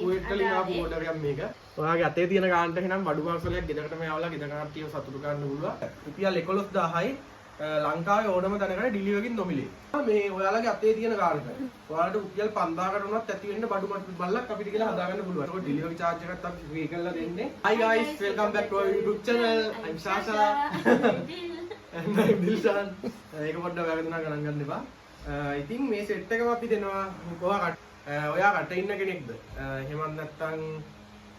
කුවේට් වලින් ආපු ඕඩර් එකක් මේක. ඔයාගේ අතේ තියෙන ගානට එහෙනම් බඩු පාර්සලයක් ගෙදරටම යවලා ගෙදර කට්ටියව සතුටු කරන්න පුළුවන්. රුපියල් 11000යි ලංකාවේ ඕනම තැනකට ඩිලිවරින් නොමිලේ. මේ ඔයාලගේ අතේ තියෙන ගානට. ඔයාලට රුපියල් 5000කට උනත් ඇති වෙන්න බඩු බල්ලක් අපිට කියලා හදාගන්න පුළුවන්. ඒක ඩිලිවරි charge එකත් අපි ෆ්‍රී කරලා දෙන්නේ. Hi guys, welcome back to our YouTube channel. I'm Sasha. And I'm Dilshan. ඒක පොඩ්ඩක් ඔයාලා දෙනා ගණන් ගන්න එපා. ඉතින් මේ සෙට් එකම අපි දෙනවා ඔයා රට ඉන්න කෙනෙක්ද? එහෙමත් නැත්නම්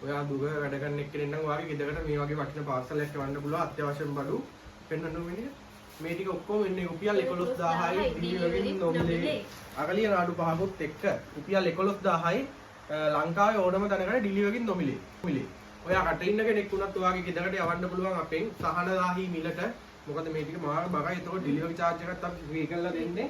ඔයා දුර වැඩ කරන එක්කෙනෙක් නම් ඔයාගේ ගෙදරට මේ වගේ වටින පාර්සල් එකක් එවන්න පුළුවන් අත්‍යවශ්‍යම බඩු පෙන්වන්න ඕනේ. මේ ටික ඔක්කොම එන්නේ රුපියල් 11000යි ඩිලිවරින් නොමිලේ. අගලිය නාඩු පහකුත් එක්ක රුපියල් 11000යි ලංකාවේ ඕනම තැනකට ඩිලිවරින් නොමිලේ. ඔයා රට ඉන්න කෙනෙක් වුණත් ඔයාගේ ගෙදරට යවන්න පුළුවන් අපෙන් සහනදාහි මිලට. මොකද මේ ටික මාර බගයි. ඒතකොට ඩිලිවරි charge එකත් අපි ෆ්‍රී කරලා දෙන්නේ.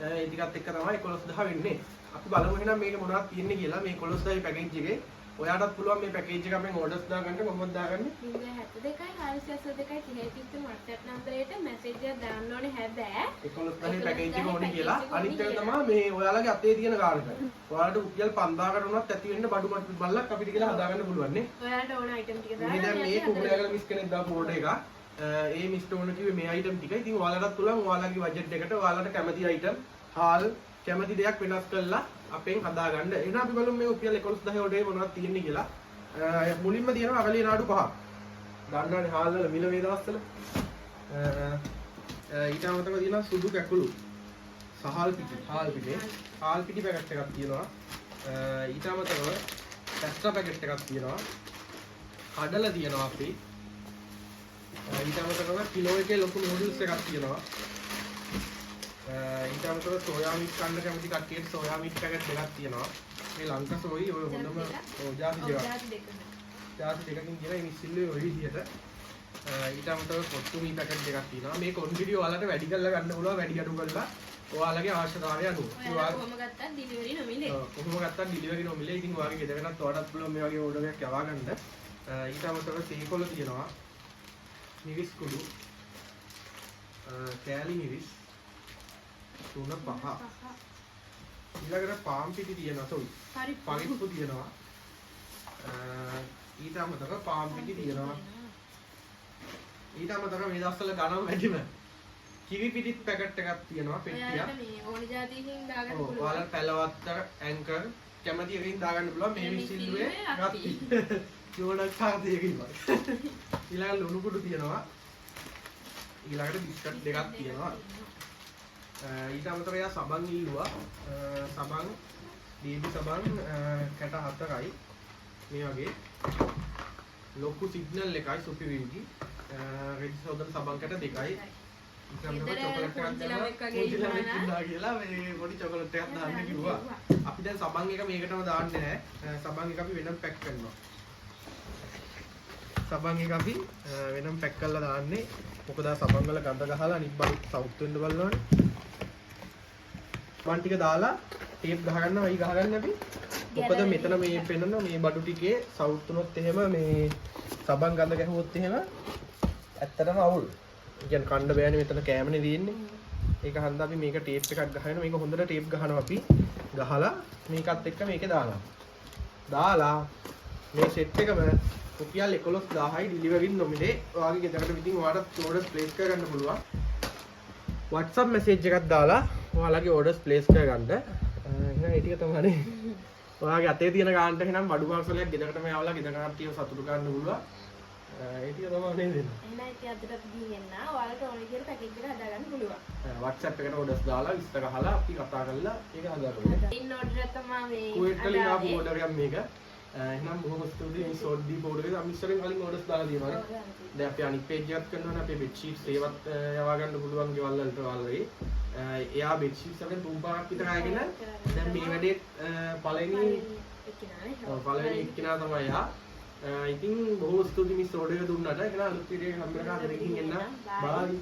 ඒ ටිකත් එක්ක තමයි 11000 වෙන්නේ. අපි බලමු එහෙනම් මේක මොනවද තියෙන්නේ කියලා. මේ 11000 පැකේජ් එකේ ඔයාටත් පුළුවන් මේ පැකේජ් එක අපෙන් ඕඩර්ස් දාගන්න. කොහොමද දාගන්නේ? 072යි 482යි WhatsApp නම්බරයට මැසේජ් එකක් දාන්න ඕනේ. හැබැයි 11000 පැකේජ් එක ඕනේ කියලා. අනිත් එක තමයි මේ ඔයාලගේ අතේ තියෙන කාර්යය. ඔයාලට රුපියල් 5000කට උනත් ඇති වෙන්න බඩු බල්ලක් අපිට කියලා හදාගන්න පුළුවන් නේ. ඔයාලට ඕන අයිටම් ටික දාන්න. මේ දැන් මේ කුකුලයාගල මිස් කෙනෙක් දාපු ඕඩර් එක. ඒ මිස්ට ඕන කිව්වේ මේ අයිටම් ටික. ඉතින් ඔයාලටත් පුළුවන් ඔයාලගේ බජට් එකට ඔයාලට කැමති අයිටම් හාල් කැමති දෙයක් වෙනස් කරලා අපෙන් හදාගන්න. එහෙනම් අපි බලමු මේ රුපියල් 11000 ඔඩේ මොනවද තියෙන්නේ කියලා. මුලින්ම තියෙනවා අගලිය නාඩු 5ක්. ගන්නවානේ හාල් වල මිල මේ දවස්වල. ඊට අමතරව තියෙනවා සුදු කැකුළු. සහල් පිටි, හාල් පිටි පැකට් එකක් තියෙනවා. ඊට අමතරව පැස්ටා පැකට් එකක් තියෙනවා. කඩල තියෙනවා අපි. ඊට අමතරව කිලෝ එකේ ලොකු නූඩල්ස් එකක් තියෙනවා. ඊට අමතරව සෝයා මීට් කන්න කැමති කට්ටියට සෝයා මීට් පැකට් දෙකක් තියෙනවා. මේ ලංකා සෝයි ඔය හොඳම ජාති දෙකක්. ජාති දෙකකින් කියන මේ මිස්සිල්ලේ ඔය විදිහට. ඊට අමතරව කොත්තු මී පැකට් දෙකක් තියෙනවා. මේ ක්වොන්ටිටි ඔයාලට වැඩි කරලා ගන්න පුළුවන් වැඩි අඩු කරලා ඔයාලගේ අවශ්‍යතාවය අනුව. ඔයාලා කොහොම ගත්තත් ඩිලිවරි නොමිලේ. කොහොම ගත්තත් ඩිලිවරි නොමිලේ. ඉතින් ඔයාගේ ගෙදරටත් ඔයාලට පුළුවන් මේ වගේ ඕඩර් එකක් යවා ගන්න. ඊට අමතරව තේකොළ තියෙනවා. මිරිස් කුඩු. කෑලි මිරිස් තුන 5. ඊළඟට පාම් පිටි තියෙනවා. සෝයි. පරිප්පු තියෙනවා. ඊට අමතරව පාම් පිටි තියෙනවා. ඊට අමතරව මේ දවස්වල ගණන් වැඩිම කිවි පිටිත් පැකට් එකක් තියෙනවා පෙට්ටියක්. ඔයාලට මේ ඕනි જાතියකින් දාගන්න පුළුවන්. ඔව් ඔයාලට පැලවත්තර ඇන්කර් කැමති එකකින් දාගන්න පුළුවන්. මේ විසිල්ලුවේ රත්ති. ජෝඩක් කාර්යයකින් වගේ. ඊළඟ ලුණු කුඩු තියෙනවා. ඊළඟට බිස්කට් දෙකක් තියෙනවා. ඊට අමතරව යා සබන් ඉල්ලුවා. සබන් බේබි සබන් කැට 4යි. මේ වගේ ලොකු සිග්නල් එකයි සුපිරියුටි. රෙඩ් සෝදන සබන් කැට 2යි. ඊට අමතරව චොකලට් එකක් දානවා කියලා මේ පොඩි චොකලට් එකක් දාන්න කිව්වා. අපි දැන් සබන් එක මේකටම දාන්නේ නැහැ. සබන් එක අපි වෙනම පැක් කරනවා. සබන් එක අපි වෙනම පැක් කරලා දාන්නේ. මොකද සබන් වල ගඳ ගහලා අනිත් බඩු සවුත් වෙන්න බලනවනේ. සබන් ටික දාලා ටේප් ගහ ගන්නවා. අයි ගහ ගන්න අපි. මොකද මෙතන මේ පෙන්නන මේ බඩු ටිකේ සවුත් වුණොත් එහෙම මේ සබන් ගඳ ගැහුවොත් එහෙම ඇත්තටම අවුල්. කියන්නේ කන්න බෑනේ මෙතන කැමනේ තියෙන්නේ. ඒක හන්ද අපි මේක ටේප් එකක් ගහනවා. මේක හොඳට ටේප් ගහනවා අපි. ගහලා මේකත් එක්ක මේකේ දානවා. දාලා මේ සෙට් එකම රුපියල් 11000යි ඩිලිවරින් නොමිලේ. ඔයාගේ ගෙදරට විදිහින් ඔයාලට ඕඩර්ස් ප්ලේස් කරගන්න පුළුවන්. WhatsApp message එකක් දාලා ඔයාලගේ orders place කරගන්න. එහෙනම් ඒ ටික තමයි. ඔයාගේ අතේ තියෙන ගානට එහෙනම් බඩු පාර්සලයක් ගෙදරටම යවලා ගෙදර කට්ටියව සතුටු කරන්න පුළුවන්. ඒ ටික තමයි නේද? එහෙනම් ඒක අදට අපි ගිහින් එන්න. ඔයාලට ඕන විදිහට පැකේජ් එක හදාගන්න පුළුවන්. WhatsApp එකට orders දාලා විස්තර අහලා අපි කතා කරලා ඒක හදාගන්න. ඉන්න order එක තමයි මේ කුවේට් වලින් ආපු order එකක් මේක. එහෙනම් බොහොම ස්තුතියි මේ ෂෝට් දී පොඩ් එකේ අපි ඉස්සරහින් කලින් orders දාලා තියෙනවා නේ. දැන් අපි අනිත් page එකත් කරනවනේ අපේ bed sheets ඒවත් යවා ගන්න පුළුවන් ගෙවල් වලට ඔයාලගේ. එයා bed sheets එකෙන් 3 පාරක් විතර ආගෙන දැන් මේ වැඩේ පළවෙනි එක්කිනා තමයි යා. ඉතින් බොහොම ස්තුතියි මේ order එක දුන්නාට. එහෙනම් අලුත් වීඩියෝ එක හම්බ කරගන්න. එන්න. බයි.